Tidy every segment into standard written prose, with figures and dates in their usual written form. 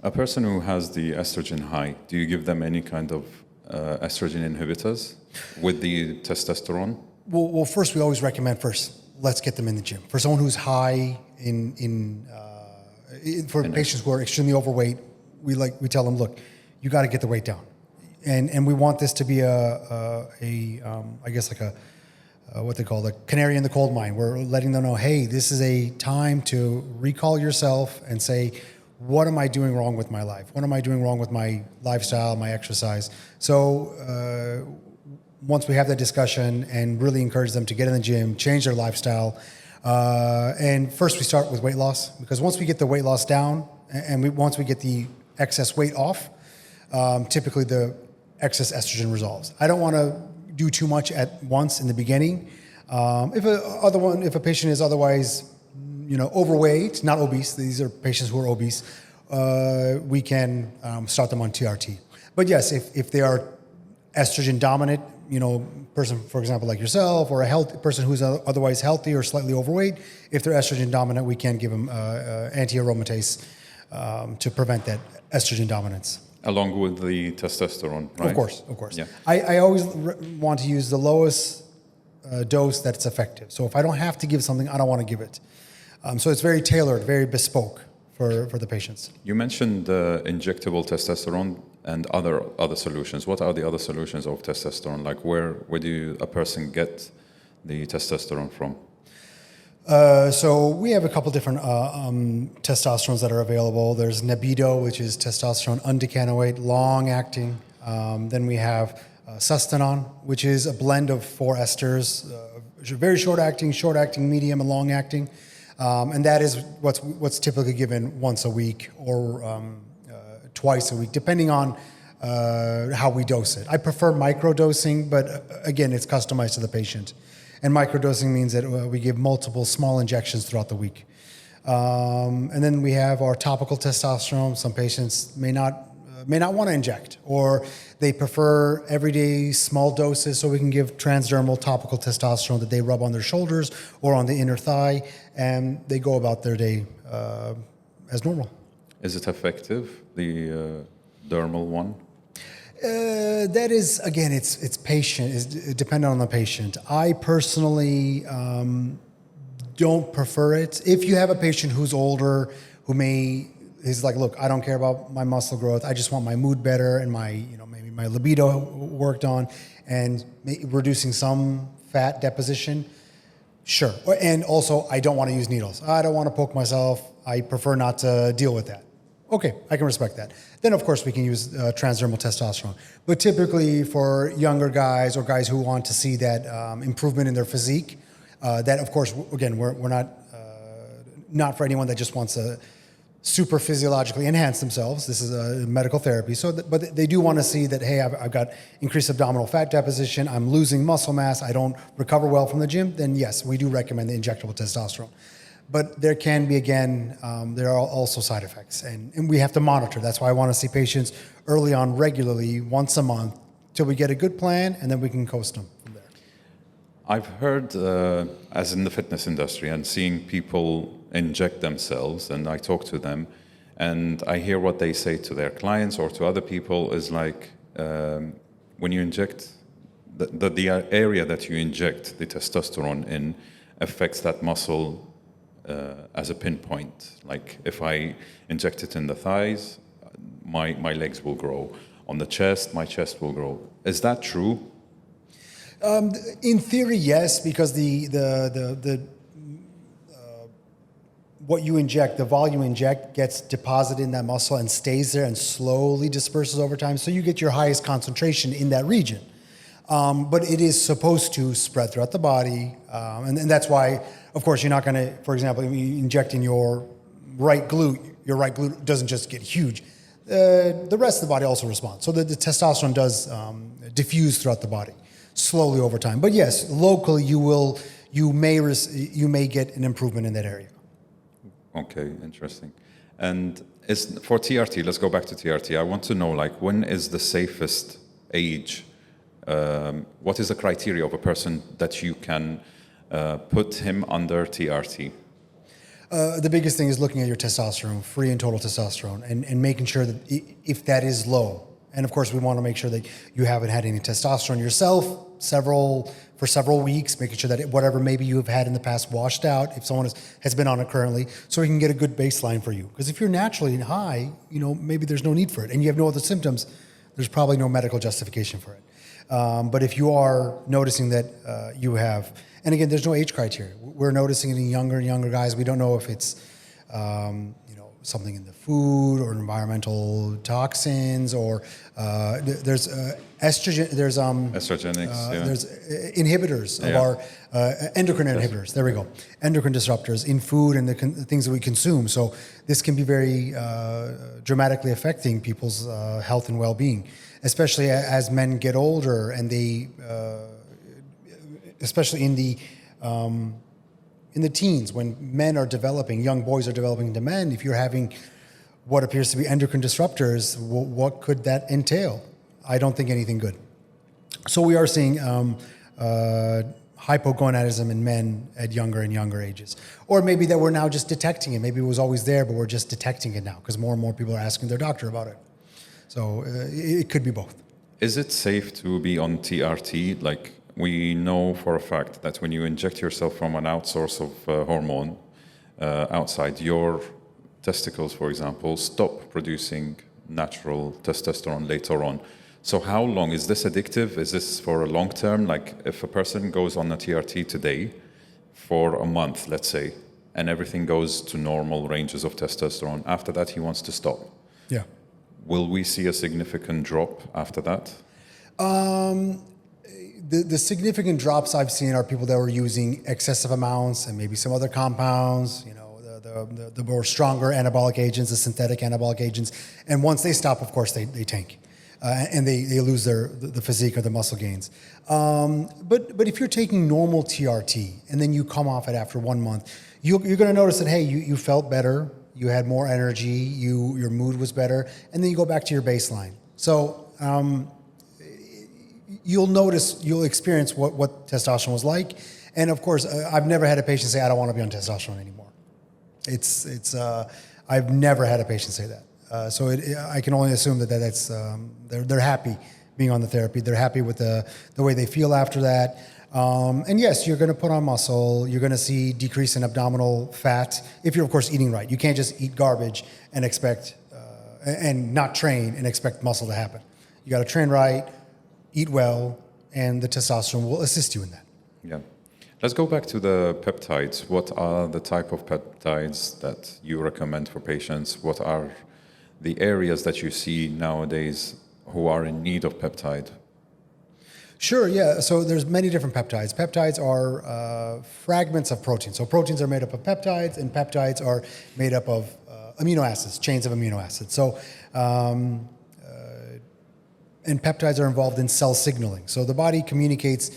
A person who has the estrogen high, do you give them any kind of estrogen inhibitors with the testosterone? Well, first we always recommend let's get them in the gym. For someone who's high for patients who are extremely overweight, we tell them, look, you got to get the weight down, and we want this to be I guess like what they call the canary in the coal mine. We're letting them know, hey, this is a time to recall yourself and say, what am I doing wrong with my life? What am I doing wrong with my lifestyle, my exercise? So once we have that discussion and really encourage them to get in the gym, change their lifestyle, and first we start with weight loss, because once we get the weight loss down and once we get the excess weight off, typically the excess estrogen resolves. I don't want to do too much at once in the beginning. If a patient is otherwise overweight, not obese, these are patients who are obese, we can start them on TRT. But yes, if they are estrogen dominant, person, for example, like yourself, or a healthy person who's otherwise healthy or slightly overweight, if they're estrogen dominant, we can give them anti-aromatase to prevent that estrogen dominance. Along with the testosterone, right? Of course. Yeah. I always want to use the lowest dose that's effective. So if I don't have to give something, I don't want to give it. So it's very tailored, very bespoke for the patients. You mentioned injectable testosterone and other solutions. What are the other solutions of testosterone? Like where do a person get the testosterone from? So we have a couple different testosterones that are available. There's Nebido, which is testosterone undecanoate, long-acting. Then we have Sustanon, which is a blend of 4 esters, very short-acting, medium, and long-acting. And that is what's typically given once a week or twice a week, depending on how we dose it. I prefer microdosing, but again, it's customized to the patient. And microdosing means that we give multiple small injections throughout the week. And then we have our topical testosterone. Some patients may not want to inject, or they prefer everyday small doses, so we can give transdermal topical testosterone that they rub on their shoulders or on the inner thigh, and they go about their day as normal. Is it effective, the dermal one? That is, again, it's patient, it's dependent on the patient. I personally don't prefer it. If you have a patient who's older, he's like, look, I don't care about my muscle growth. I just want my mood better and maybe my libido worked on, and reducing some fat deposition. Sure. And also, I don't want to use needles. I don't want to poke myself. I prefer not to deal with that. Okay, I can respect that. Then, of course, we can use transdermal testosterone. But typically for younger guys or guys who want to see that improvement in their physique, that, of course, again, we're not for anyone that just wants to super physiologically enhance themselves. This is a medical therapy. But they do want to see that, hey, I've got increased abdominal fat deposition, I'm losing muscle mass, I don't recover well from the gym, then yes, we do recommend the injectable testosterone. But there can be, again, there are also side effects, and we have to monitor. That's why I want to see patients early on regularly, once a month, till we get a good plan, and then we can coast them from there. I've heard, as in the fitness industry, and seeing people inject themselves, and I talk to them, and I hear what they say to their clients or to other people is like, when you inject, the area that you inject the testosterone in affects that muscle as a pinpoint. Like if I inject it in the thighs, my legs will grow. On the chest, my chest will grow. Is that true? In theory, yes, because what you inject, the volume inject, gets deposited in that muscle and stays there and slowly disperses over time. So you get your highest concentration in that region. But it is supposed to spread throughout the body. And that's why, of course, you're not going to, for example, if you inject in your right glute doesn't just get huge. The rest of the body also responds. So the testosterone does diffuse throughout the body slowly over time. But yes, locally you may get an improvement in that area. Okay, interesting. And for TRT, let's go back to TRT. I want to know, like, when is the safest age? What is the criteria of a person that you can put him under TRT? The biggest thing is looking at your testosterone, free and total testosterone, and making sure that if that is low, and of course we want to make sure that you haven't had any testosterone yourself for several weeks, making sure that whatever maybe you have had in the past washed out if someone has been on it currently, so we can get a good baseline for you. Because if you're naturally high, maybe there's no need for it, and you have no other symptoms, there's probably no medical justification for it. But if you are noticing that you have, and again, there's no age criteria. We're noticing it in younger and younger guys. We don't know if it's, something in the food or environmental toxins, or there's estrogen. There's estrogenics. there's inhibitors of our endocrine inhibitors. There we go. Endocrine disruptors in food and the things that we consume. So this can be very dramatically affecting people's health and well-being, especially as men get older, and they, especially in the teens, when men are developing, young boys are developing into men. If you're having what appears to be endocrine disruptors, what could that entail? I don't think anything good. So we are seeing hypogonadism in men at younger and younger ages. Or maybe that we're now just detecting it. Maybe it was always there, but we're just detecting it now because more and more people are asking their doctor about it. So it could be both. Is it safe to be on TRT? Like, we know for a fact that when you inject yourself from an outsource of hormone outside, your testicles, for example, stop producing natural testosterone later on. So how long? Is this addictive? Is this for a long term? Like, if a person goes on a TRT today for a month, let's say, and everything goes to normal ranges of testosterone, after that he wants to stop. Yeah. Will we see a significant drop after that? The significant drops I've seen are people that were using excessive amounts and maybe some other compounds, the more stronger anabolic agents, the synthetic anabolic agents. And once they stop, of course, they tank. And they lose the physique or the muscle gains. But if you're taking normal TRT and then you come off it after 1 month, you're going to notice that, hey, you felt better, you had more energy, your mood was better, and then you go back to your baseline. So you'll experience what testosterone was like. And of course, I've never had a patient say, I don't want to be on testosterone anymore. I've never had a patient say that. So I can only assume that's they're happy being on the therapy. They're happy with the way they feel after that. And yes, you're going to put on muscle. You're going to see decrease in abdominal fat if you're, of course, eating right. You can't just eat garbage and expect and not train and expect muscle to happen. You got to train right, eat well, and the testosterone will assist you in that. Yeah. Let's go back to the peptides. What are the type of peptides that you recommend for patients? What are the areas that you see nowadays who are in need of peptide? Sure, yeah. So there's many different peptides. Peptides are fragments of protein. So proteins are made up of peptides, and peptides are made up of amino acids, chains of amino acids. So, and peptides are involved in cell signaling. So the body communicates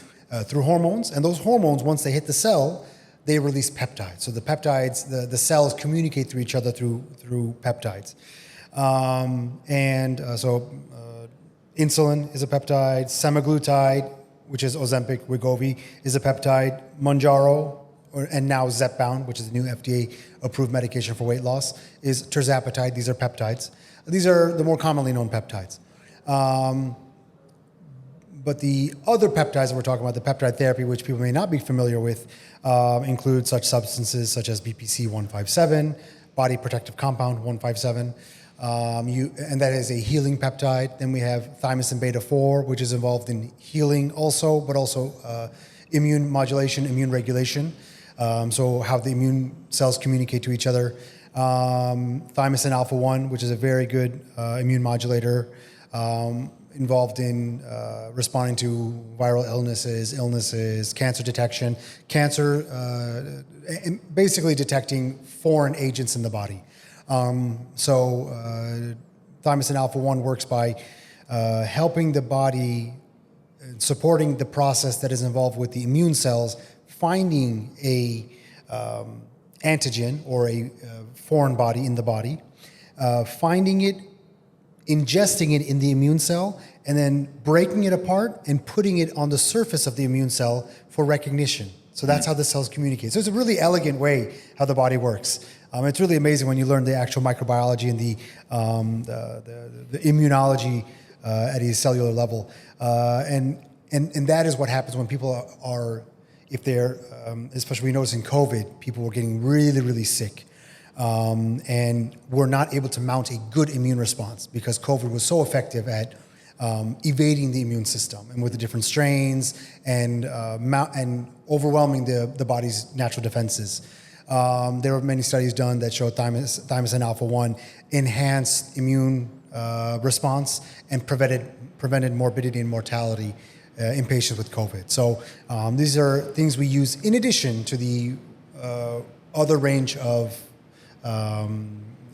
through hormones, and those hormones, once they hit the cell, they release peptides. So the peptides, the cells communicate through each other through peptides. Insulin is a peptide. Semaglutide, which is Ozempic, Wegovy, is a peptide. Mounjaro, and now Zepbound, which is the new FDA-approved medication for weight loss, is tirzepatide. These are peptides. These are the more commonly known peptides. But the other peptides that we're talking about, the peptide therapy, which people may not be familiar with, include such substances such as BPC 157, body protective compound 157, and that is a healing peptide. Then we have thymosin beta 4, which is involved in healing also, but also immune modulation, immune regulation. So how the immune cells communicate to each other. Thymosin alpha 1, which is a very good immune modulator, involved in responding to viral illnesses, cancer detection, and basically detecting foreign agents in the body. Thymosin alpha 1 works by helping the body, supporting the process that is involved with the immune cells, finding a antigen or a foreign body in the body, finding it, ingesting it in the immune cell, and then breaking it apart and putting it on the surface of the immune cell for recognition. So that's how the cells communicate. So it's a really elegant way how the body works. It's really amazing when you learn the actual microbiology and the immunology at a cellular level. And that is what happens when people are if they're, especially we notice in COVID, people were getting really, really sick. And we're not able to mount a good immune response because COVID was so effective at evading the immune system and with the different strains and overwhelming the body's natural defenses. There were many studies done that showed thymosin alpha-1 enhanced immune response and prevented morbidity and mortality in patients with COVID. So these are things we use in addition to the other range of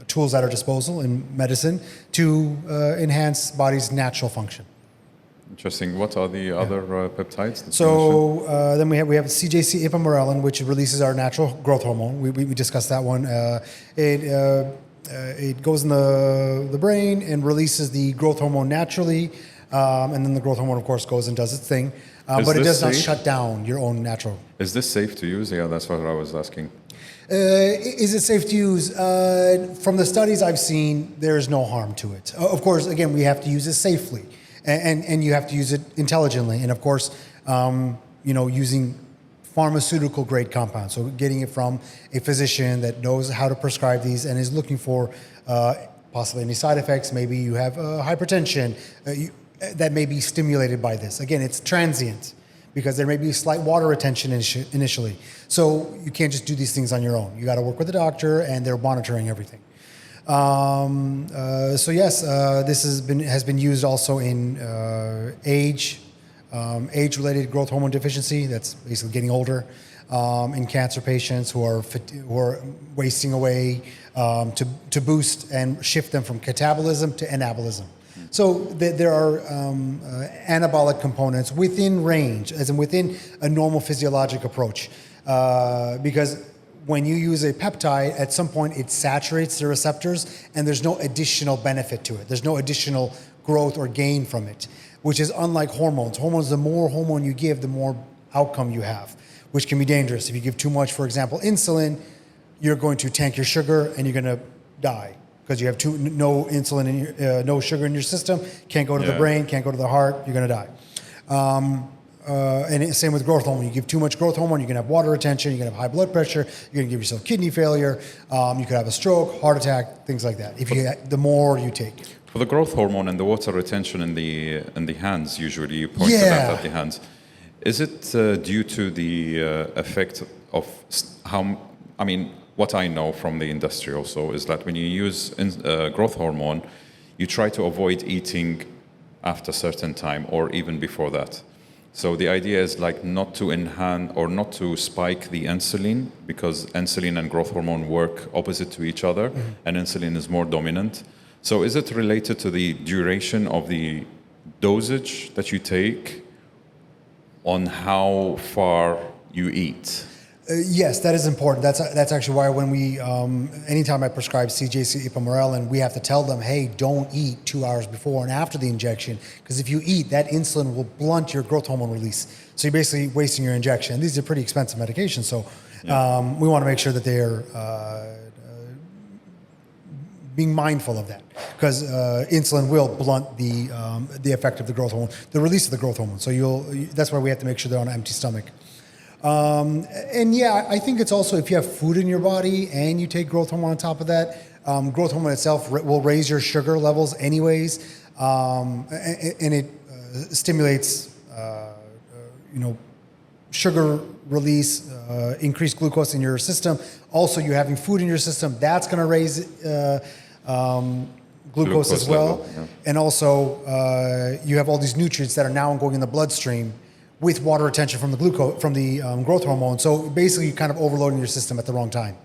tools at our disposal in medicine to enhance body's natural function. Interesting. What are the other peptides? So then we have CJC ipamorelin, which releases our natural growth hormone. We discussed that one. It goes in the brain and releases the growth hormone naturally, and then the growth hormone, of course, goes and does its thing. But it does not shut down your own natural. Is this safe to use? Yeah, that's what I was asking. Is it safe to use? From the studies I've seen, there is no harm to it. Of course, again, we have to use it safely, and you have to use it intelligently. And of course, using pharmaceutical grade compounds. So getting it from a physician that knows how to prescribe these and is looking for possibly any side effects. Maybe you have hypertension that may be stimulated by this. Again, it's transient, because there may be slight water retention initially. So you can't just do these things on your own. You got to work with a doctor, and they're monitoring everything. So yes, this has been used also in age-related growth hormone deficiency. That's basically getting older. In cancer patients who are wasting away, to boost and shift them from catabolism to anabolism. So there are anabolic components within range, as in within a normal physiologic approach. Because when you use a peptide, at some point it saturates the receptors and there's no additional benefit to it. There's no additional growth or gain from it, which is unlike hormones. Hormones, the more hormone you give, the more outcome you have, which can be dangerous. If you give too much, for example, insulin, you're going to tank your sugar and you're going to die. Because you have no insulin, no sugar in your system, can't go to the brain, can't go to the heart, you're going to die. And same with growth hormone. You give too much growth hormone, you're going to have water retention, you're going to have high blood pressure, you're going to give yourself kidney failure, you could have a stroke, heart attack, things like that. The more you take. For the growth hormone and the water retention in the hands, usually you point to that at the hands. Is it due to the effect of what I know from the industry also is that when you use growth hormone, you try to avoid eating after a certain time or even before that. So the idea is like not to enhance or not to spike the insulin, because insulin and growth hormone work opposite to each other, and insulin is more dominant. So is it related to the duration of the dosage that you take on how far you eat? Yes, that is important. That's actually why when we, anytime I prescribe CJC ipamorelin, we have to tell them, hey, don't eat 2 hours before and after the injection, because if you eat, that insulin will blunt your growth hormone release. So you're basically wasting your injection. And these are pretty expensive medications, so we want to make sure that they're being mindful of that, because insulin will blunt the effect of the growth hormone, the release of the growth hormone. So that's why we have to make sure they're on an empty stomach. And yeah, I think it's also if you have food in your body and you take growth hormone on top of that, growth hormone itself will raise your sugar levels anyways, and it stimulates, sugar release, increased glucose in your system. Also, you're having food in your system, that's going to raise glucose as well. Level, yeah. And also, you have all these nutrients that are now going in the bloodstream with water retention from the growth hormone. So basically, you're kind of overloading your system at the wrong time.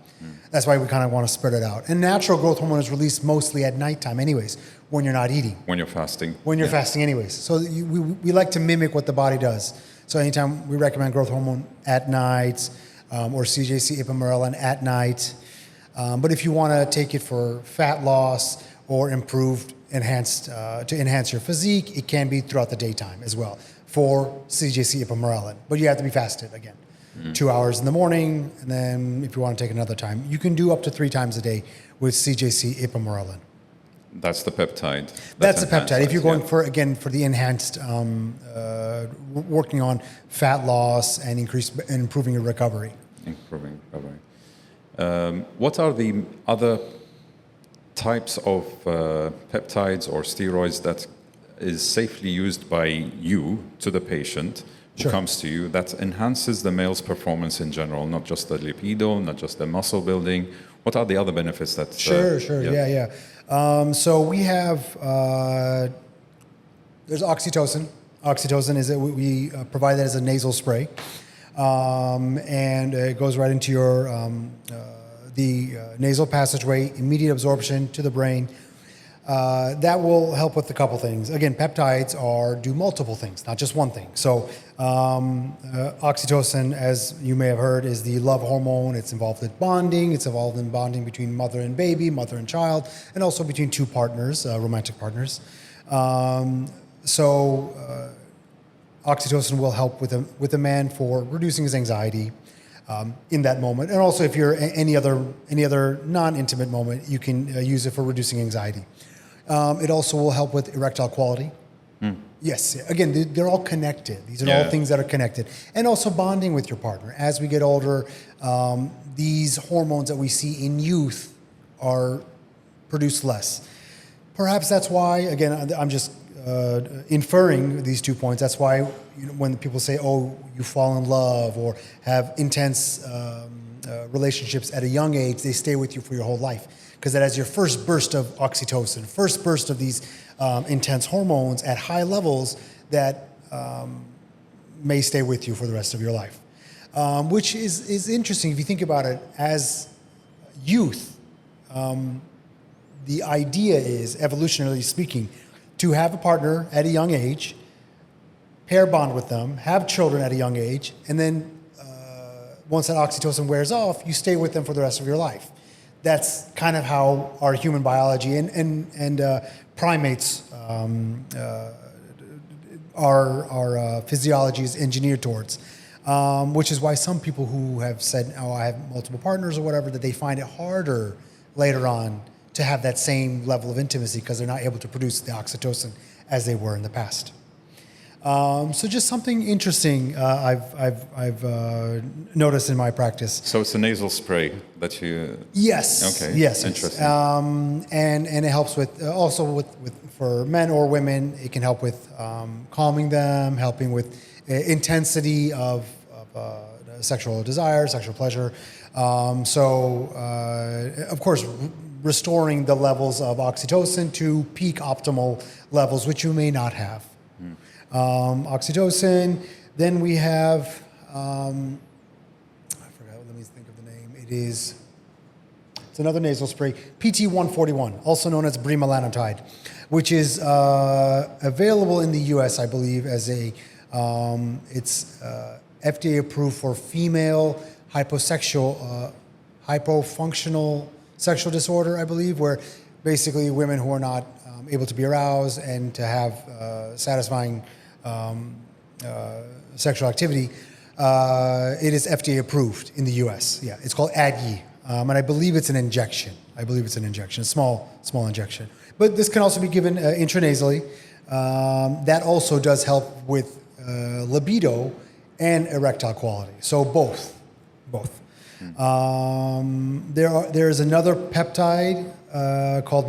That's why we kind of want to spread it out. And natural growth hormone is released mostly at nighttime anyways, when you're not eating. When you're fasting. When you're fasting anyways. So we like to mimic what the body does. So anytime we recommend growth hormone at night, or CJC ipamorelin at night. But if you want to take it for fat loss or to enhance your physique, it can be throughout the daytime as well for CJC ipamorelin. But you have to be fasted again. 2 hours in the morning, and then if you want to take another time, you can do up to 3 times a day with CJC ipamorelin. That's the peptide. That's the peptide. If you're going yeah. for the enhanced, working on fat loss and improving your recovery. Improving recovery. What are the other types of peptides or steroids that is safely used by you to the patient who comes to you that enhances the male's performance in general, not just the libido, not just the muscle building? What are the other benefits that? Sure. Yeah. So we have there's oxytocin. Oxytocin is we provide that as a nasal spray, and it goes right into your the nasal passageway, immediate absorption to the brain. That will help with a couple things. Again, peptides do multiple things, not just one thing. So oxytocin, as you may have heard, is the love hormone. It's involved with bonding. It's involved in bonding between mother and baby, mother and child, and also between two partners, romantic partners. Oxytocin will help with a man for reducing his anxiety in that moment, and also if you're any other non-intimate moment, you can use it for reducing anxiety. It also will help with erectile quality. Yes, again, they're all connected. These are all things that are connected, and also bonding with your partner. As we get older, these hormones that we see in youth are produced less. Perhaps that's why. Again, I'm just inferring these 2 points. That's why when people say, "Oh, you fall in love or have intense relationships at a young age," they stay with you for your whole life, because that is your first burst of oxytocin, first burst of these intense hormones at high levels that may stay with you for the rest of your life, which is interesting if you think about it. As youth, the idea is, evolutionarily speaking, to have a partner at a young age, pair bond with them, have children at a young age, and then once that oxytocin wears off, you stay with them for the rest of your life. That's kind of how our human biology and primates, our physiology is engineered towards, which is why some people who have said, "Oh, I have multiple partners" or whatever, that they find it harder later on to have that same level of intimacy because they're not able to produce the oxytocin as they were in the past. So just something interesting I've noticed in my practice. So it's a nasal spray that you. Yes. Okay. Yes. Interesting. And it helps with also with for men or women. It can help with calming them, helping with intensity of sexual desire, sexual pleasure. Of course, restoring the levels of oxytocin to peak optimal levels, which you may not have. Oxytocin. Then we have, I forgot, let me think of the name. It's another nasal spray, PT-141, also known as bremelanotide, which is available in the U.S., I believe, as it's FDA approved for female hypofunctional sexual disorder, I believe, where basically women who are not able to be aroused and to have satisfying sexual activity, it is FDA approved in the U.S. Yeah, it's called ADGI, and I believe it's an injection. A small injection. But this can also be given intranasally. That also does help with libido and erectile quality. So both. There is another peptide called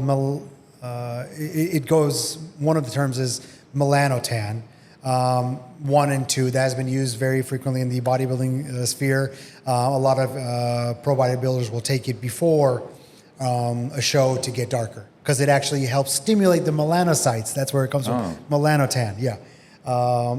one of the terms is melanotan, 1 and 2. That has been used very frequently in the bodybuilding sphere. A lot of pro bodybuilders will take it before a show to get darker, because it actually helps stimulate the melanocytes. That's where it comes from. Melanotan, yeah.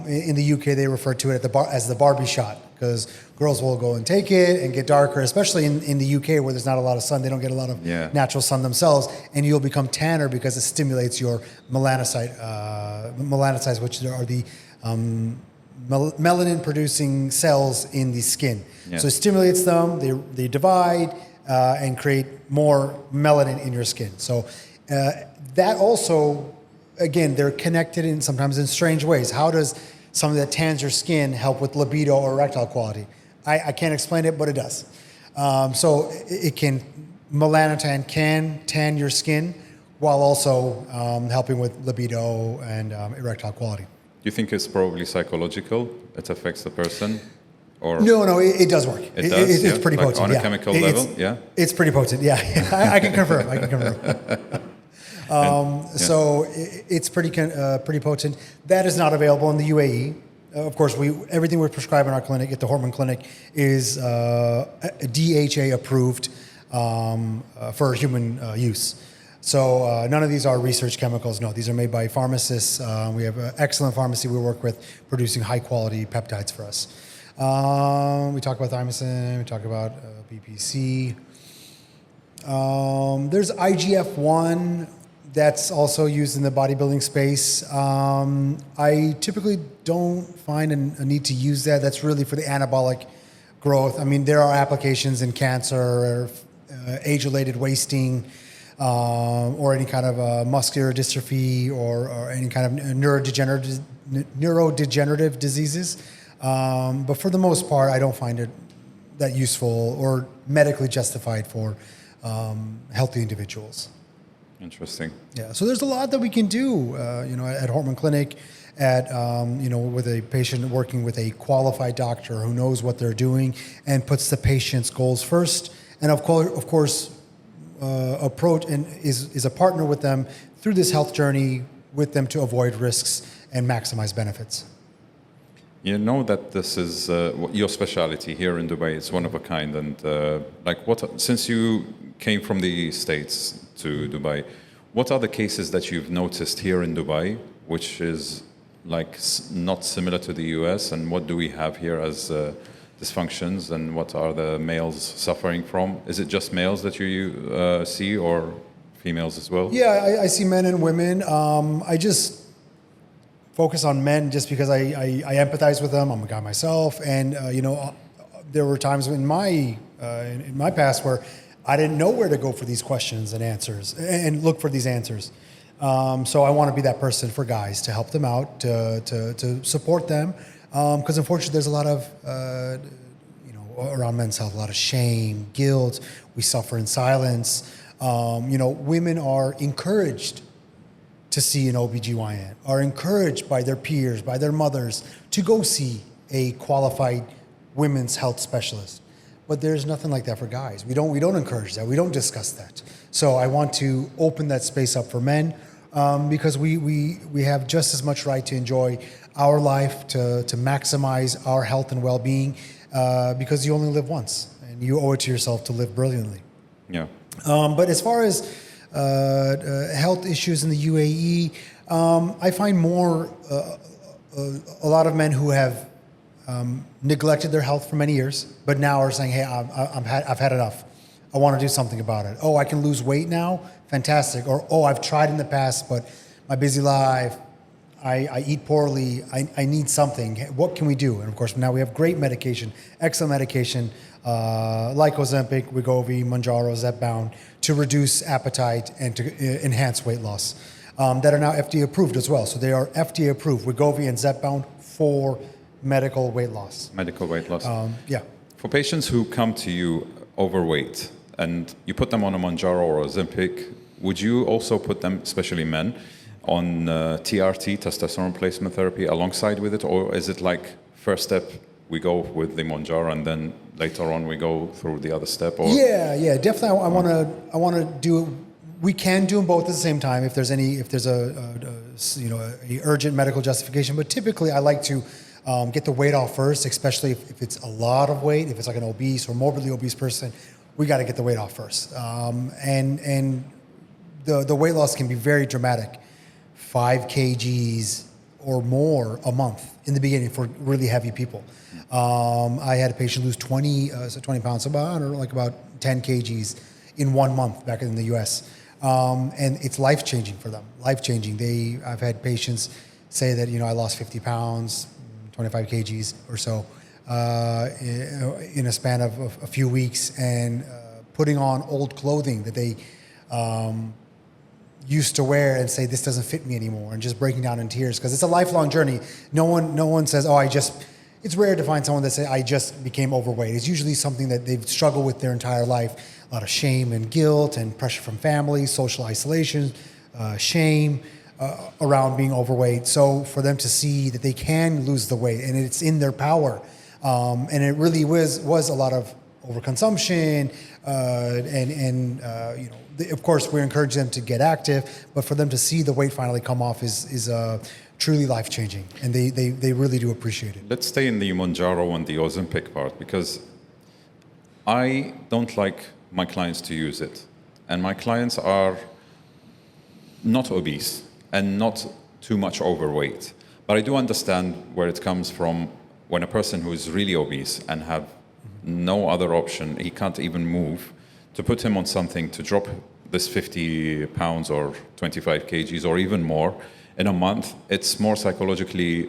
In the UK, they refer to it as the Barbie shot, because girls will go and take it and get darker, especially in the UK where there's not a lot of sun. They don't get a lot of natural sun themselves, and you'll become tanner because it stimulates your melanocytes, which are the melanin-producing cells in the skin. Yeah. So it stimulates them, they divide, and create more melanin in your skin. So that also, again, they're connected sometimes in strange ways. How does something that tans your skin help with libido or erectile quality? I can't explain it, but it does. So it can, melanotan can tan your skin while also helping with libido and erectile quality. You think it's probably psychological? It affects the person? Or No, it does work. It does? It's pretty like potent. on a chemical level? Yeah? It's pretty potent, yeah. I can confirm. So it's pretty potent. That is not available in the UAE. Of course, everything we prescribe in our clinic, at the Hormone Clinic, is DHA approved for human use. So none of these are research chemicals. No, these are made by pharmacists. We have an excellent pharmacy we work with producing high quality peptides for us. We talk about thymosin, we talk about BPC. There's IGF-1 that's also used in the bodybuilding space. I typically don't find a need to use that. That's really for the anabolic growth. I mean, there are applications in cancer or age-related wasting, or any kind of muscular dystrophy or any kind of neurodegenerative diseases. But for the most part, I don't find it that useful or medically justified for healthy individuals. Interesting. Yeah. So there's a lot that we can do, at Hormone Clinic, with a patient working with a qualified doctor who knows what they're doing and puts the patient's goals first, and of course, approach and is a partner with them through this health journey with them to avoid risks and maximize benefits. You know that this is your specialty here in Dubai. It's one of a kind. And since you came from the States to Dubai, what are the cases that you've noticed here in Dubai, which is not similar to the US? And what do we have here as dysfunctions? And what are the males suffering from? Is it just males that you see, or females as well? Yeah, I see men and women. I just focus on men just because I empathize with them. I'm a guy myself, and there were times in my past where I didn't know where to go for these questions and answers and look for these answers. So I want to be that person for guys to help them out, to support them, because unfortunately there's a lot of around men's health, a lot of shame, guilt. We suffer in silence. Women are encouraged to see an OBGYN, are encouraged by their peers, by their mothers, to go see a qualified women's health specialist. But there's nothing like that for guys. We don't encourage that. We don't discuss that. So I want to open that space up for men, because we have just as much right to enjoy our life, to maximize our health and well-being, because you only live once, and you owe it to yourself to live brilliantly. Yeah. But as far as health issues in the UAE, I find a lot of men who have neglected their health for many years, but now are saying, "Hey, I've had enough. I want to do something about it. Oh, I can lose weight now? Fantastic." Or, "Oh, I've tried in the past, but my busy life, I eat poorly. I need something. What can we do?" And of course, now we have great medication, excellent medication, like Ozempic, Wegovy, Mounjaro, Zepbound, to reduce appetite and to enhance weight loss, that are now FDA approved as well. So they are FDA approved, Wegovy and Zepbound, for medical weight loss. Medical weight loss. Yeah. For patients who come to you overweight and you put them on a Mounjaro or Ozempic, would you also put them, especially men, on TRT, testosterone replacement therapy, alongside with it? Or is it like first step, we go with the Mounjaro, and then later on we go through the other step? Or? Yeah, definitely. I want to do it. We can do them both at the same time if there's a urgent medical justification. But typically, I like to get the weight off first, especially if it's a lot of weight. If it's like an obese or morbidly obese person, we got to get the weight off first. And the weight loss can be very dramatic, 5 kgs or more a month in the beginning for really heavy people. I had a patient lose 20 pounds, about 10 kgs in 1 month back in the US. And it's life-changing for them, life-changing. I've had patients say that, I lost 50 pounds, 25 kgs or so, in a span of a few weeks, and putting on old clothing that they used to wear and say, "This doesn't fit me anymore," and just breaking down in tears, because it's a lifelong journey. No one says, "Oh, I just it's rare to find someone that say, I just became overweight. It's usually something that they've struggled with their entire life. A lot of shame and guilt and pressure from family, social isolation, shame around being overweight. So for them to see that they can lose the weight and it's in their power. And it really was a lot of overconsumption, of course, we encourage them to get active, but for them to see the weight finally come off is truly life-changing, and they really do appreciate it. Let's stay in the Mounjaro and the Ozempic part, because I don't like my clients to use it. And my clients are not obese and not too much overweight. But I do understand where it comes from when a person who is really obese and have no other option, he can't even move, to put him on something to drop this 50 pounds or 25 kgs or even more in a month, it's more psychologically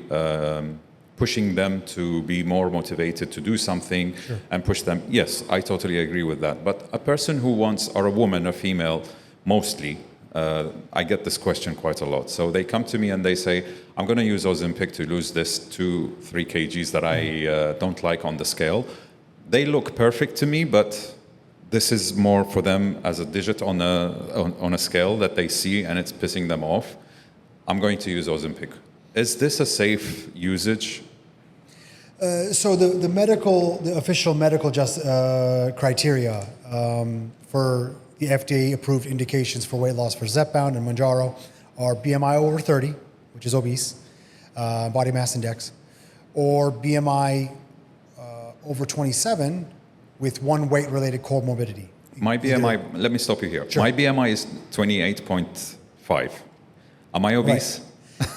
pushing them to be more motivated to do something. Sure. And push them. Yes, I totally agree with that. But a person who wants, or a woman, a female, mostly, I get this question quite a lot. So they come to me and they say, I'm going to use Ozempic to lose this 2-3 kgs that I don't like on the scale. They look perfect to me, but this is more for them as a digit on a scale that they see and it's pissing them off. I'm going to use Ozempic. Is this a safe usage? So the official medical criteria for the FDA-approved indications for weight loss for Zepbound and Mounjaro are BMI over 30, which is obese, body mass index, or BMI over 27 with one weight-related comorbidity. My BMI, let me stop you here. Sure. My BMI is 28.5. Am I obese? Right.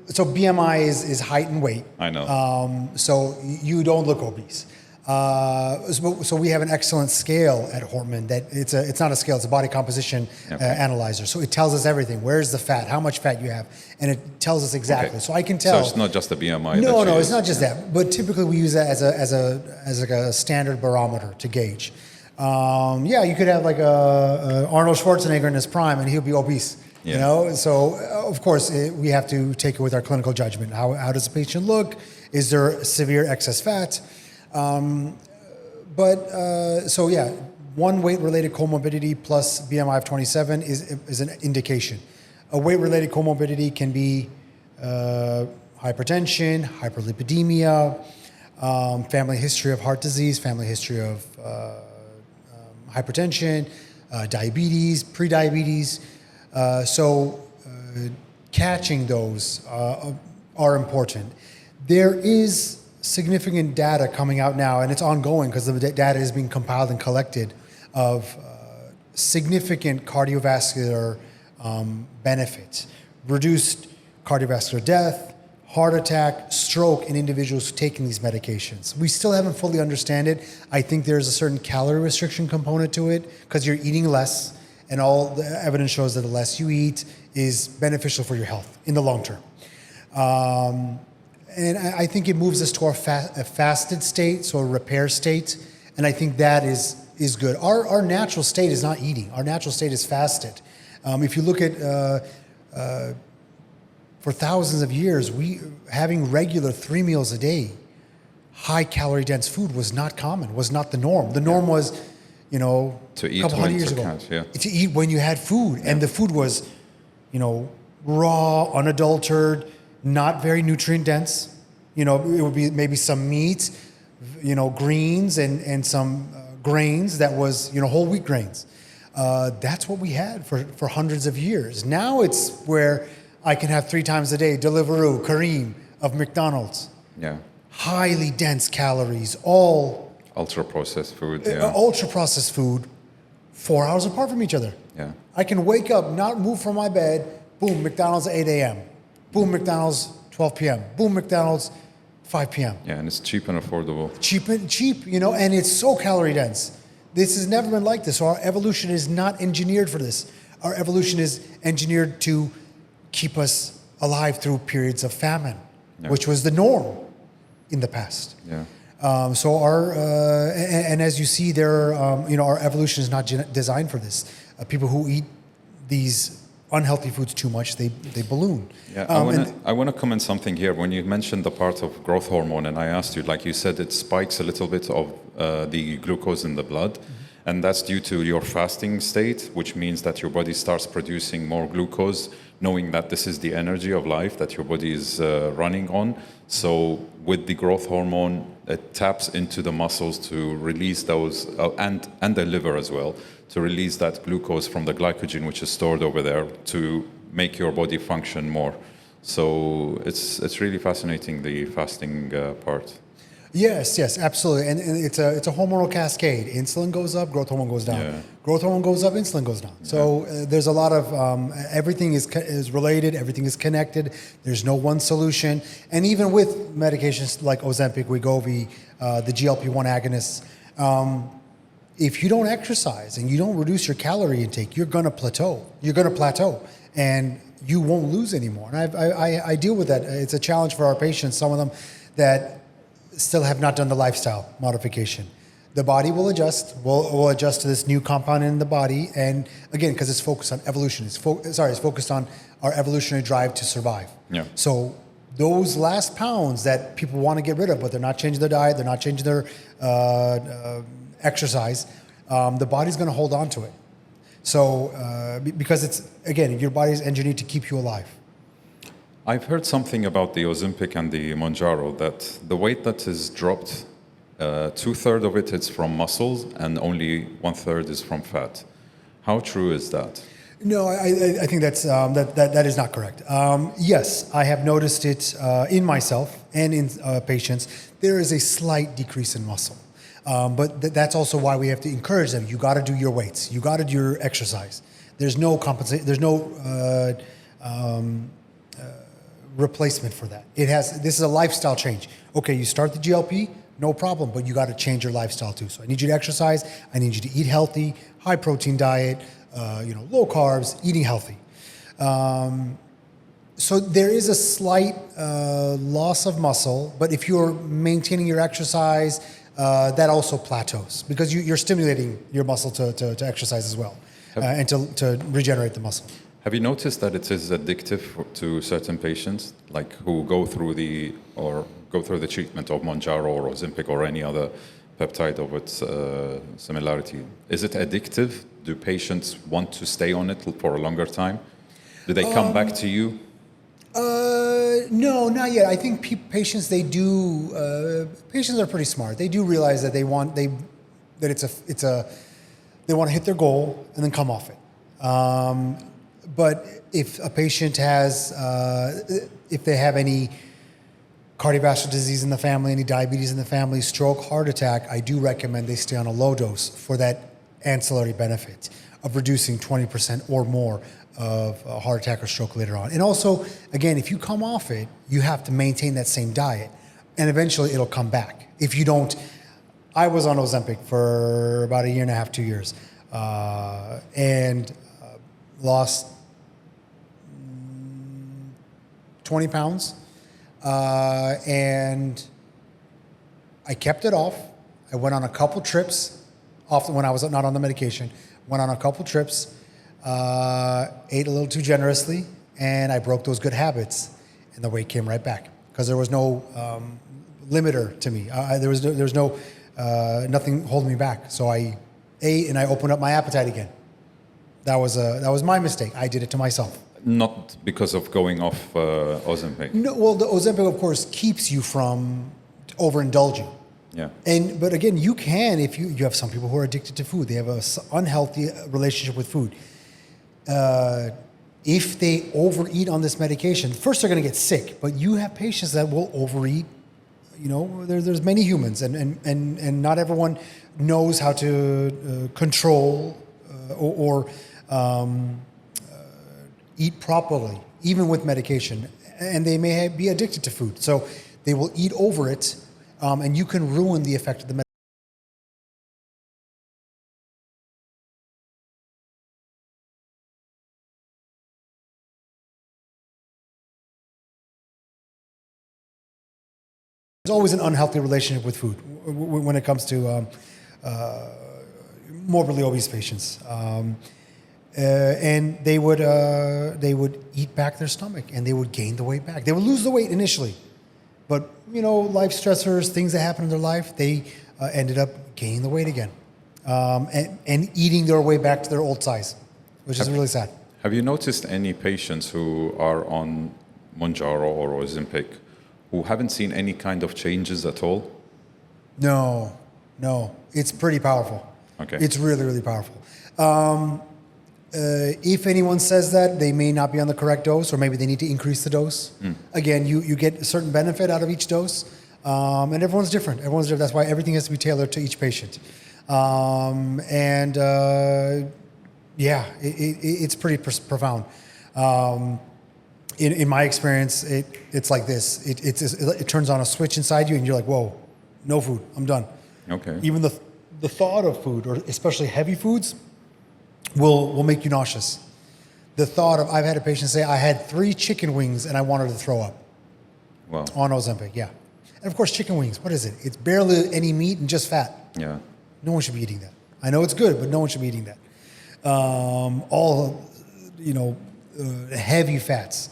So BMI is height and weight. I know. So you don't look obese. So we have an excellent scale at Hortman that it's not a scale, it's a body composition analyzer. So it tells us everything. Where's the fat? How much fat you have? And it tells us exactly. Okay. So I can tell. So it's not just the BMI. No, it's not just that. But typically we use that as like a standard barometer to gauge. You could have like a Arnold Schwarzenegger in his prime and he'll be obese. Yeah. You know, so of course we have to take it with our clinical judgment. How does the patient look? Is there severe excess fat? One weight-related comorbidity plus BMI of 27 is an indication. A weight-related comorbidity can be hypertension, hyperlipidemia, family history of heart disease, family history of hypertension, diabetes, prediabetes. Catching those are important. There is significant data coming out now, and it's ongoing because the data is being compiled and collected of significant cardiovascular benefits, reduced cardiovascular death, heart attack, stroke in individuals taking these medications. We still haven't fully understand it. I think there's a certain calorie restriction component to it because you're eating less, and all the evidence shows that the less you eat is beneficial for your health in the long term. And I think it moves us to a fasted state, so a repair state, and I think that is good. Our natural state is not eating. Our natural state is fasted. If you look at for thousands of years, having regular 3 meals a day, high calorie dense food was not common, was not the norm. The norm was, to eat a couple hundred years ago, to eat when you had food, and the food was, raw, unadulterated, not very nutrient dense. It would be maybe some meat, greens and some grains that was, whole wheat grains. That's what we had for hundreds of years. Now it's where I can have 3 times a day Deliveroo, Kareem of McDonald's. Yeah. Highly dense calories, all ultra processed food. Ultra processed food, 4 hours apart from each other. Yeah. I can wake up, not move from my bed, boom, McDonald's at 8 a.m. Boom, McDonald's 12 p.m. Boom, McDonald's 5 p.m. Yeah, and it's cheap and affordable. Cheap, and it's so calorie dense. This has never been like this. So our evolution is not engineered for this. Our evolution is engineered to keep us alive through periods of famine, which was the norm in the past. Yeah. So and as you see, our evolution is not designed for this. People who eat these unhealthy foods too much, they balloon. Yeah, And I want to comment something here. When you mentioned the part of growth hormone, and I asked you, like you said, it spikes a little bit of the glucose in the blood, and that's due to your fasting state, which means that your body starts producing more glucose, knowing that this is the energy of life that your body is running on. So with the growth hormone, it taps into the muscles to release those, and the liver as well, to release that glucose from the glycogen which is stored over there to make your body function more. So it's really fascinating, the fasting part. yes, absolutely. And it's a hormonal cascade. Insulin goes up, growth hormone goes down. Yeah. Growth hormone goes up, insulin goes down. So there's a lot of everything is related. Everything is connected. There's no one solution. And even with medications like Ozempic, Wegovy, the GLP-1 agonists, if you don't exercise and you don't reduce your calorie intake, you're going to plateau. You're going to plateau, and you won't lose anymore. And I deal with that. It's a challenge for our patients. Some of them that still have not done the lifestyle modification. The body will adjust. Will adjust to this new compound in the body, and again, because it's focused on evolution. It's focused on our evolutionary drive to survive. Yeah. So those last pounds that people want to get rid of, but they're not changing their diet, they're not changing their exercise, the body's going to hold on to it. So because it's, again, your body's engineered to keep you alive. I've heard something about the Ozempic and the Mounjaro, that the weight that is dropped, 2/3 of it is from muscles and only 1/3 is from fat. How true is that? No, I think that is not correct. Yes, I have noticed it in myself and in patients. There is a slight decrease in muscle. But that's also why we have to encourage them. You got to do your weights. You got to do your exercise. There's no There's no replacement for that. This is a lifestyle change. Okay, you start the GLP, no problem, but you got to change your lifestyle too. So I need you to exercise. I need you to eat healthy, high protein diet, low carbs, eating healthy. So there is a slight loss of muscle, but if you're maintaining your exercise, that also plateaus because you're stimulating your muscle to exercise as well and to regenerate the muscle. Have you noticed that it is addictive to certain patients, like who go through the treatment of Mounjaro or Ozempic or any other peptide of its similarity? Is it addictive? Do patients want to stay on it for a longer time? Do they come back to you? No, not yet. I think patients patients are pretty smart. They do realize that they want to hit their goal and then come off it. But if a patient if they have any cardiovascular disease in the family, any diabetes in the family, stroke, heart attack, I do recommend they stay on a low dose for that ancillary benefit of reducing 20% or more of a heart attack or stroke later on. And also, again, if you come off it, you have to maintain that same diet, and eventually it'll come back. If you don't, I was on Ozempic for about 1.5 to 2 years, and lost 20 pounds, and I kept it off. I went on a couple trips, often when I was not on the medication, went on a couple trips, ate a little too generously, and I broke those good habits, and the weight came right back because there was no limiter to me. There was no nothing holding me back. So I ate and I opened up my appetite again. That was my mistake. I did it to myself. Not because of going off Ozempic. No, well, the Ozempic, of course, keeps you from overindulging. Yeah. But again, you can if you have some people who are addicted to food. They have an unhealthy relationship with food. If they overeat on this medication, first they're going to get sick. But you have patients that will overeat. There's many humans, and not everyone knows how to control or eat properly, even with medication. And they may be addicted to food, so they will eat over it, and you can ruin the effect of the medication. There's always an unhealthy relationship with food when it comes to morbidly obese patients. And they would eat back their stomach, and they would gain the weight back. They would lose the weight initially, but life stressors, things that happen in their life, they ended up gaining the weight again, and eating their way back to their old size, which is really sad. Have you noticed any patients who are on Mounjaro or Ozempic who haven't seen any kind of changes at all? No, it's pretty powerful. Okay. It's really, really powerful. If anyone says that, they may not be on the correct dose, or maybe they need to increase the dose. Again, you get a certain benefit out of each dose, and everyone's different. That's why everything has to be tailored to each patient. It's pretty profound. In my experience, it's like this. It turns on a switch inside you, and you're like, whoa, no food, I'm done. Okay. Even the thought of food, or especially heavy foods, will make you nauseous. The thought of, I've had a patient say, I had 3 chicken wings and I wanted to throw up. Wow. On Ozempic, yeah. And of course, chicken wings, what is it? It's barely any meat and just fat. Yeah. No one should be eating that. I know it's good, but no one should be eating that. Heavy fats.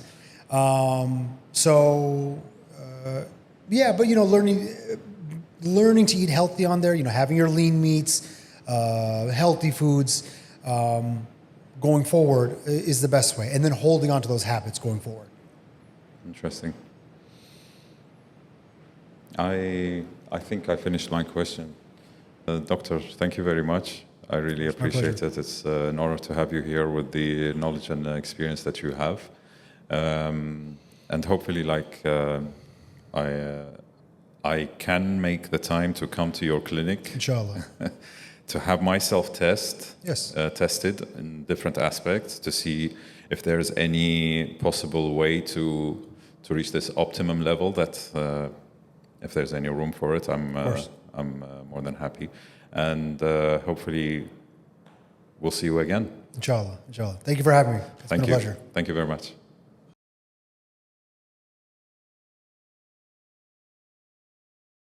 Learning to eat healthy on there, having your lean meats, healthy foods, going forward is the best way. And then holding on to those habits going forward. Interesting. I think I finished my question. Doctor, thank you very much. I really appreciate it. It's an honor to have you here with the knowledge and experience that you have. And hopefully, I can make the time to come to your clinic. Inshallah. To have myself tested in different aspects to see if there's any possible way to reach this optimum level. That if there's any room for it, I'm more than happy. And hopefully, we'll see you again. Inshallah. Thank you for having me. It's been a pleasure. Thank you very much.